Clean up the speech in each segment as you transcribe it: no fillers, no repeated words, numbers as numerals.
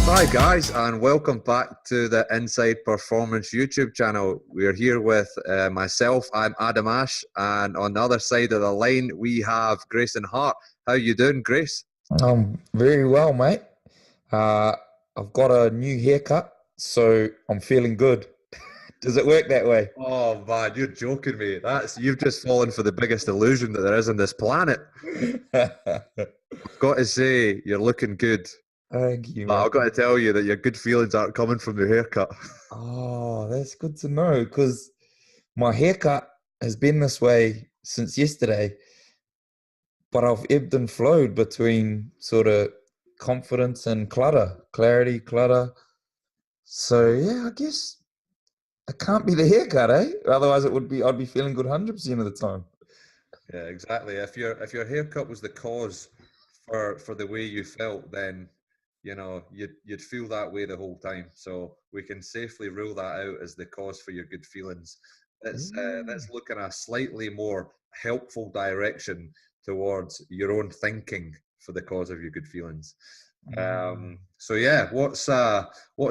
Hi guys, and welcome back to the Inside Performance YouTube channel. We're here with myself, I'm Adam Ash, and on the other side of the line we have Grayson Hart. How you doing, Grace? I'm very well, mate. I've got a new haircut, so I'm feeling good. Does it work that way? Oh man, you're joking me. You've just fallen for the biggest illusion that there is on this planet. I've got to say, you're looking good. Thank you, But man. I've got to tell you that your good feelings aren't coming from the haircut. Oh, that's good to know, because my haircut has been this way since yesterday, but I've ebbed and flowed between sort of confidence and clarity, clutter. So yeah, I guess it can't be the haircut, eh? Otherwise I'd be feeling good 100% of the time. Yeah, exactly. If your haircut was the cause for the way you felt, then you'd feel that way the whole time. So we can safely rule that out as the cause for your good feelings. Let's look in a slightly more helpful direction towards your own thinking for the cause of your good feelings. So yeah, what's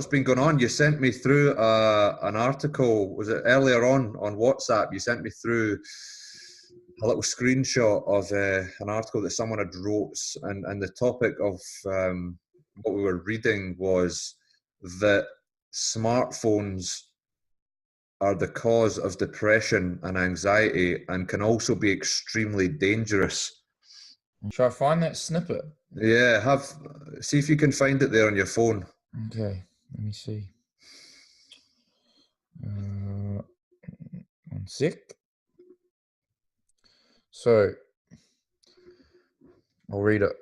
been going on? You sent me through an article. Was it earlier on WhatsApp? You sent me through a little screenshot of an article that someone had wrote, and the topic of what we were reading was that smartphones are the cause of depression and anxiety and can also be extremely dangerous. Shall I find that snippet? Yeah, see if you can find it there on your phone. Okay, let me see. 1 sec. So, I'll read it.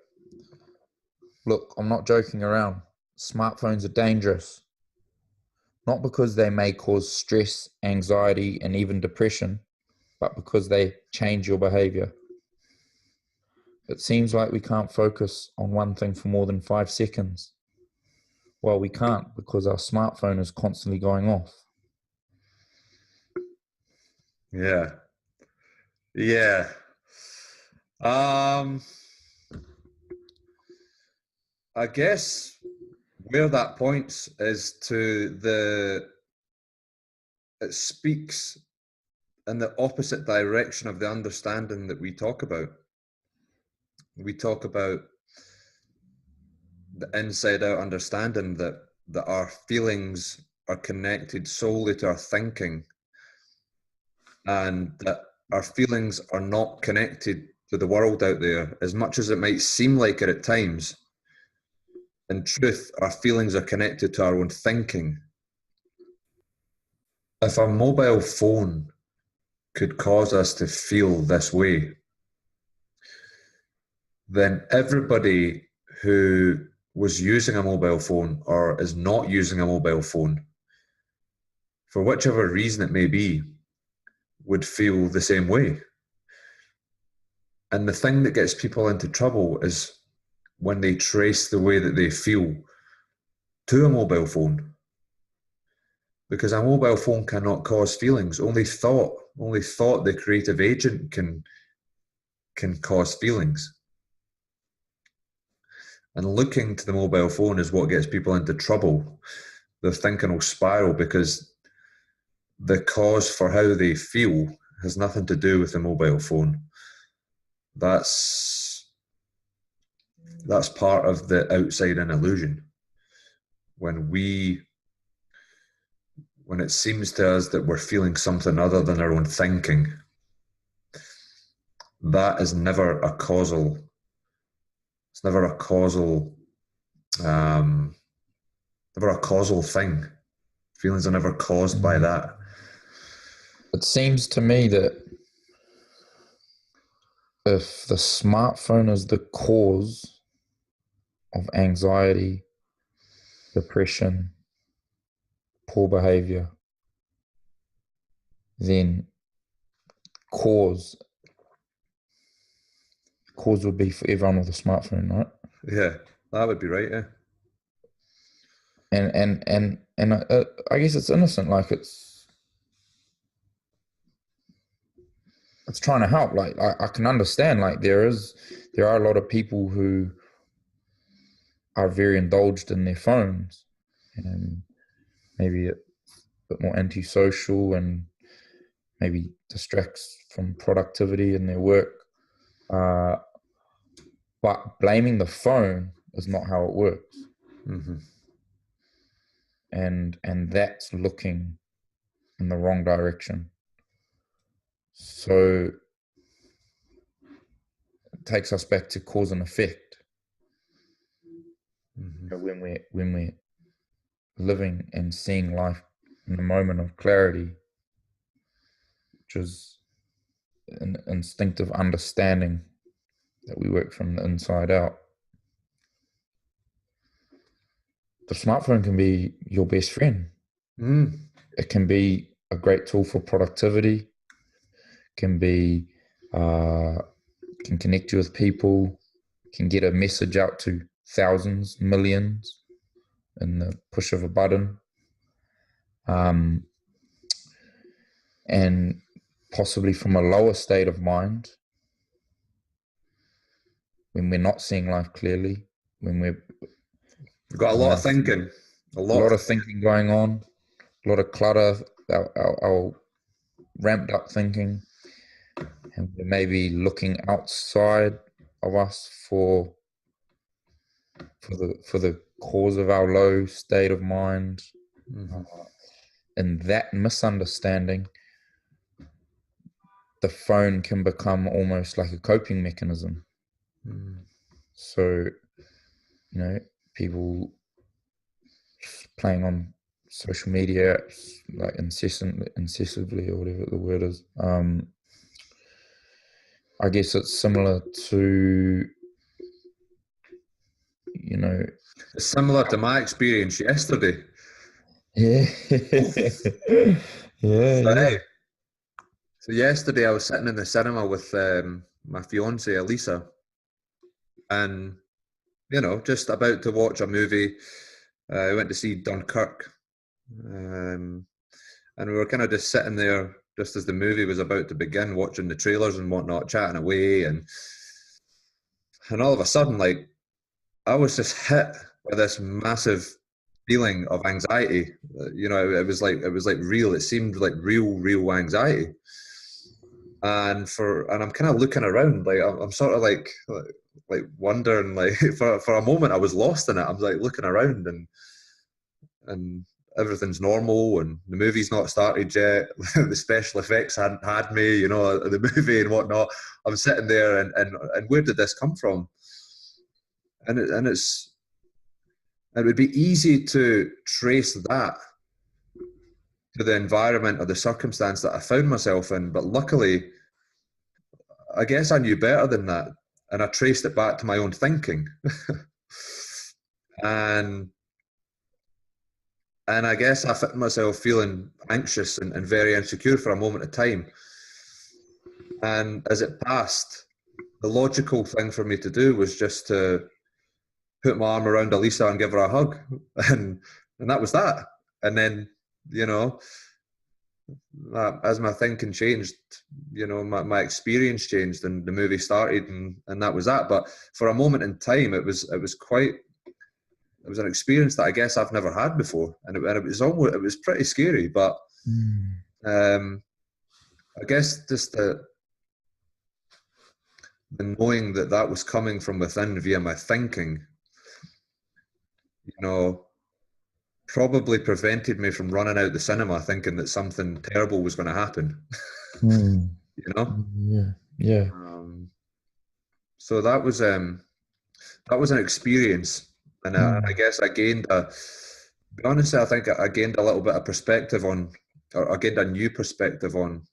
Look, I'm not joking around. Smartphones are dangerous. Not because they may cause stress, anxiety, and even depression, but because they change your behavior. It seems like we can't focus on one thing for more than 5 seconds. Well, we can't because our smartphone is constantly going off. Yeah. Yeah. I guess where that points is to it speaks in the opposite direction of the understanding that we talk about. We talk about the inside out understanding that our feelings are connected solely to our thinking, and that our feelings are not connected to the world out there, as much as it might seem like it at times. In truth, our feelings are connected to our own thinking. If a mobile phone could cause us to feel this way, then everybody who was using a mobile phone or is not using a mobile phone, for whichever reason it may be, would feel the same way. And the thing that gets people into trouble is when they trace the way that they feel to a mobile phone. Because a mobile phone cannot cause feelings. Only thought, the creative agent can cause feelings. And looking to the mobile phone is what gets people into trouble. Their thinking will spiral because the cause for how they feel has nothing to do with the mobile phone. That's part of the outside-in illusion. When it seems to us that we're feeling something other than our own thinking, that is never a causal. It's never a causal. Never a causal thing. Feelings are never caused by that. It seems to me that if the smartphone is the cause of anxiety, depression, poor behavior, then cause would be for everyone with a smartphone, right? Yeah, that would be right. Yeah. And I guess it's innocent. Like it's it's trying to help. Like I can understand, like there are a lot of people who are very indulged in their phones and maybe a bit more antisocial and maybe distracts from productivity in their work. But blaming the phone is not how it works. Mm-hmm. And that's looking in the wrong direction. So it takes us back to cause and effect. Mm-hmm. When we're living and seeing life in a moment of clarity, which is an instinctive understanding that we work from the inside out. The smartphone can be your best friend. Mm. It can be a great tool for productivity, can be can connect you with people, can get a message out to thousands, millions in the push of a button. And possibly from a lower state of mind, when we're not seeing life clearly, when we've Got a lot of thinking. A a lot. lot of thinking going on, a lot of clutter, our ramped up thinking, and we're maybe looking outside of us for the cause of our low state of mind. Mm-hmm. And that misunderstanding, the phone can become almost like a coping mechanism. Mm. So, people playing on social media apps like incessantly, or whatever the word is. I guess it's similar to, It's similar to my experience yesterday. yeah, yeah, So, yeah. hey, so yesterday I was sitting in the cinema with my fiance Elisa, and just about to watch a movie. I went to see Dunkirk, and we were kind of just sitting there just as the movie was about to begin, watching the trailers and whatnot, chatting away, and all of a sudden, like, I was just hit by this massive feeling of anxiety. It was like real. It seemed like real anxiety. And I'm kind of looking around, like I'm sort of like wondering, like for a moment I was lost in it. I'm like looking around, and everything's normal, and the movie's not started yet. The special effects hadn't had me, the movie and whatnot. I'm sitting there, and where did this come from? It would be easy to trace that to the environment or the circumstance that I found myself in, but luckily, I guess I knew better than that, and I traced it back to my own thinking. and and I guess I found myself feeling anxious and very insecure for a moment of time. And as it passed, the logical thing for me to do was just to put my arm around Elisa and give her a hug, and that was that. And then, you know, as my thinking changed, my experience changed, and the movie started, and that was that. But for a moment in time, it was an experience that I guess I've never had before, and it was pretty scary. But um, I guess just the knowing that was coming from within via my thinking, probably prevented me from running out the cinema thinking that something terrible was going to happen. you know. Yeah. So that was an experience, and I guess I gained be honest, I think I gained a little bit of perspective or I gained a new perspective on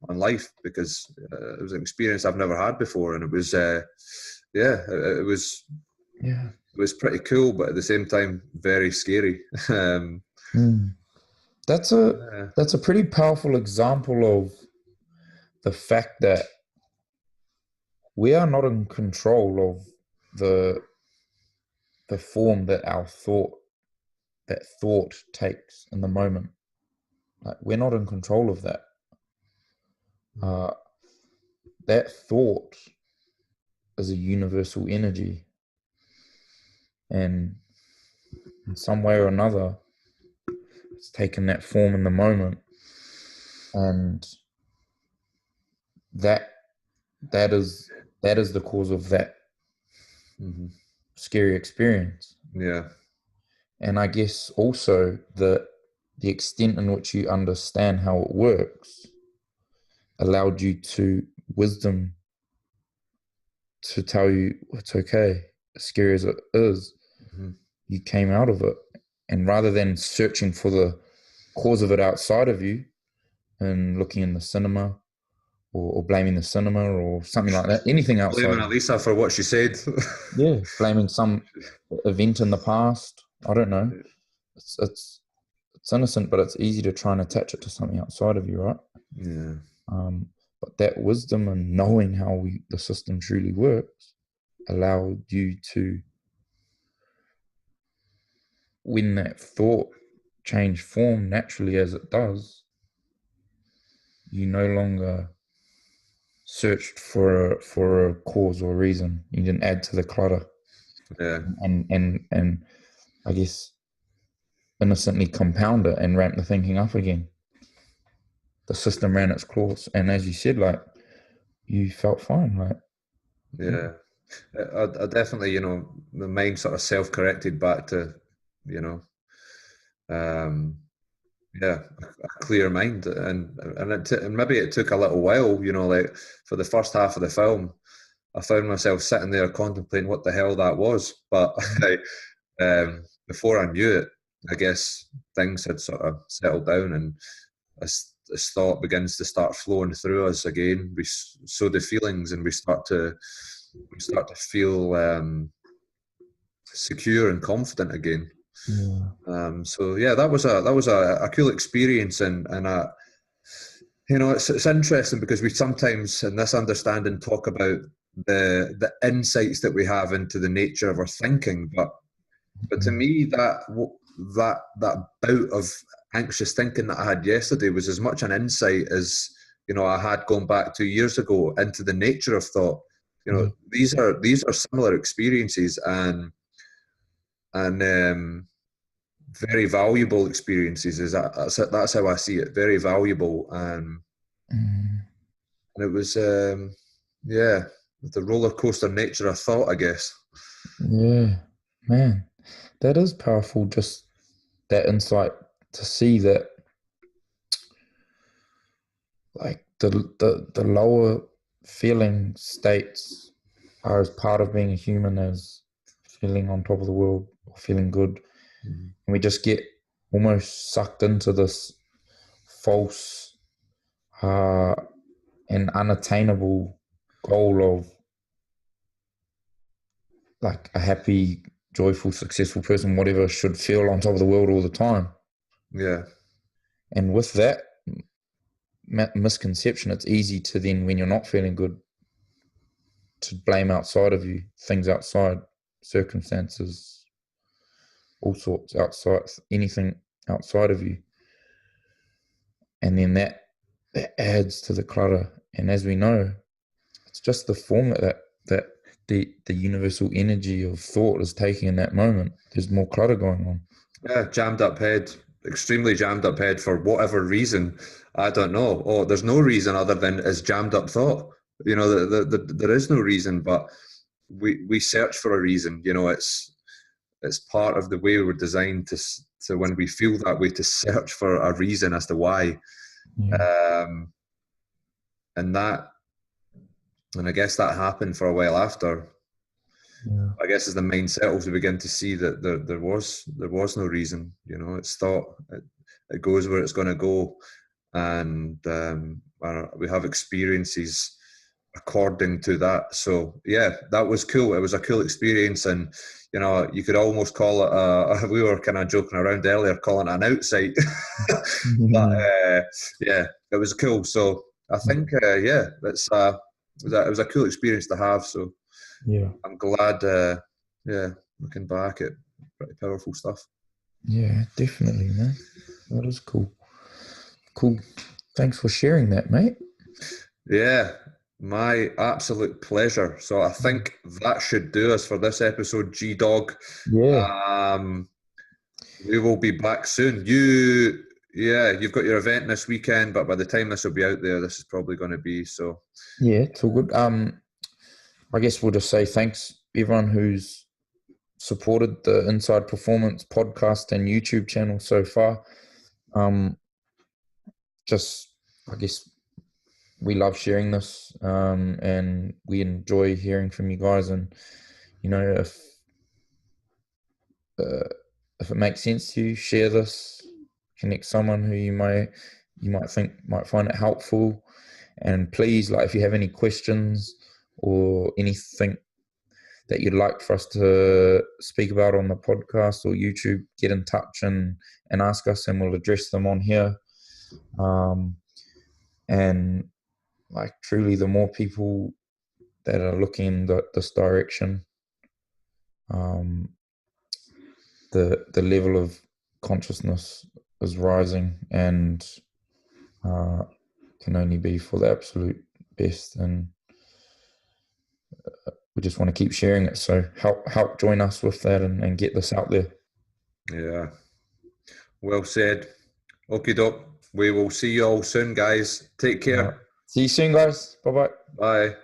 life, because it was an experience I've never had before, and it was it was pretty cool, but at the same time very scary. That's a pretty powerful example of the fact that we are not in control of the form that thought takes in the moment. Like, we're not in control of that. uh, that thought is a universal energy, and in some way or another, it's taken that form in the moment, and that that is the cause of that scary experience. Yeah. And I guess also the extent in which you understand how it works allowed you to wisdom to tell you it's okay, as scary as it is, you came out of it. And rather than searching for the cause of it outside of you and looking in the cinema or blaming the cinema or something like that, anything outside. Blaming Elisa for what she said. Yeah, blaming some event in the past. I don't know. It's innocent, but it's easy to try and attach it to something outside of you, right? Yeah. But that wisdom and knowing how the system truly works allowed you to, when that thought changed form naturally as it does, you no longer searched for a cause or reason. You didn't add to the clutter. Yeah. And I guess innocently compound it and ramp the thinking up again. The system ran its course, and as you said, like, you felt fine, like. Yeah. I definitely, the mind sort of self-corrected back to, yeah, a clear mind, and maybe it took a little while, like for the first half of the film, I found myself sitting there contemplating what the hell that was, but before I knew it, I guess things had sort of settled down, and as thought begins to start flowing through us again, so the feelings, and we start to feel secure and confident again. Yeah. So yeah, that was a cool experience, and it's interesting because we sometimes in this understanding talk about the insights that we have into the nature of our thinking, but to me that bout of anxious thinking that I had yesterday was as much an insight as I had going back 2 years ago into the nature of thought. These are similar experiences, and very valuable experiences. That's how I see it. Very valuable, and it was yeah, the roller coaster nature of thought, I guess. Yeah, man, that is powerful. Just that insight to see that, like, the lower feeling states are as part of being a human as feeling on top of the world or feeling good. And we just get almost sucked into this false and unattainable goal of, like, a happy, joyful, successful person, whatever, should feel on top of the world all the time. Yeah. And with that misconception, it's easy to then, when you're not feeling good, to blame outside of you, things outside, circumstances, all sorts outside, anything outside of you. And then that adds to the clutter. And as we know, it's just the form that the universal energy of thought is taking in that moment. There's more clutter going on. Yeah, jammed up head, extremely jammed up head for whatever reason. I don't know. Oh, there's no reason other than it's jammed up thought. There is no reason, but we search for a reason. It's part of the way we're designed to when we feel that way, to search for a reason as to why. Yeah. And I guess that happened for a while after. Yeah. I guess as the mind settles, we begin to see that there was no reason. It's thought. It goes where it's going to go, and we have experiences according to that. So yeah, that was cool. It was a cool experience, and you could almost call it. We were kind of joking around earlier, calling it an outsight, but yeah, it was cool. So I think yeah, it was a cool experience to have. So yeah, I'm glad. Yeah, looking back at pretty powerful stuff. Yeah, definitely, man. That is cool. Cool. Thanks for sharing that, mate. Yeah, my absolute pleasure. So I think that should do us for this episode, G Dog. Yeah, Um, we will be back soon. You've got your event this weekend, but by the time this will be out there, this is probably going to be so. yeah, it's all good. I guess we'll just say thanks everyone who's supported the Inside Performance podcast and YouTube channel so far. Just, I guess we love sharing this, and we enjoy hearing from you guys. And you know, uh, if it makes sense to you, share this, connect someone who you might think might find it helpful. And please, like, if you have any questions or anything that you'd like for us to speak about on the podcast or YouTube, get in touch and ask us, and we'll address them on here. And like, truly, the more people that are looking in this direction, the level of consciousness is rising, and can only be for the absolute best. And we just want to keep sharing it. So help join us with that, and get this out there. Yeah, well said. Okay, doc. We will see you all soon, guys. Take care. See you soon, guys. Bye bye. Bye.